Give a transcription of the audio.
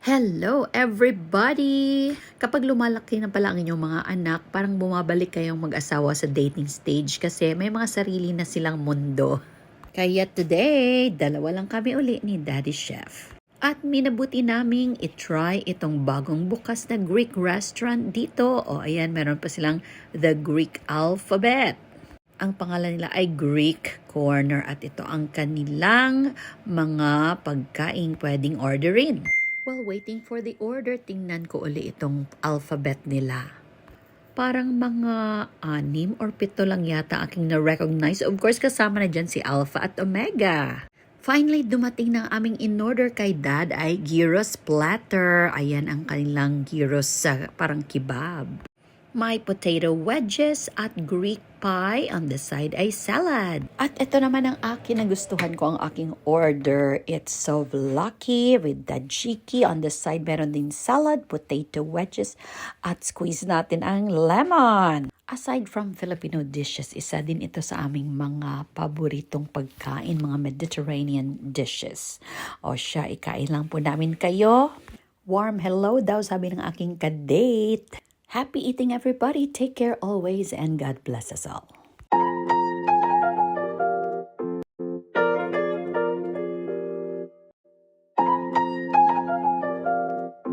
Hello everybody! Kapag lumalaki na pala ang inyong mga anak, parang bumabalik kayong mag-asawa sa dating stage kasi may mga sarili na silang mundo. Kaya today, dalawa lang kami uli ni Daddy Chef. At minabuti naming itry itong bagong bukas na Greek restaurant dito. O ayan, meron pa silang The Greek Alphabet. Ang pangalan nila ay Greek Corner at ito ang kanilang mga pagkain pwedeng orderin. While waiting for the order, tingnan ko uli itong alphabet nila. Parang mga 6 or 7 lang yata aking na-recognize. Of course, kasama na dyan si Alpha at Omega. Finally, dumating ng aming in-order kay Dad ay gyros platter. Ayan ang kanilang gyros sa parang kebab. May potato wedges at Greek pie. On the side ay salad. At ito naman ang akin, nagustuhan ko ang aking order. It's souvlaki with tzatziki. On the side, meron din salad, potato wedges, at squeeze natin ang lemon. Aside from Filipino dishes, isa din ito sa aming mga paboritong pagkain, mga Mediterranean dishes. O siya, ikain lang po namin kayo. Warm hello daw, sabi ng aking kadate. Happy eating everybody. Take care always and God bless us all.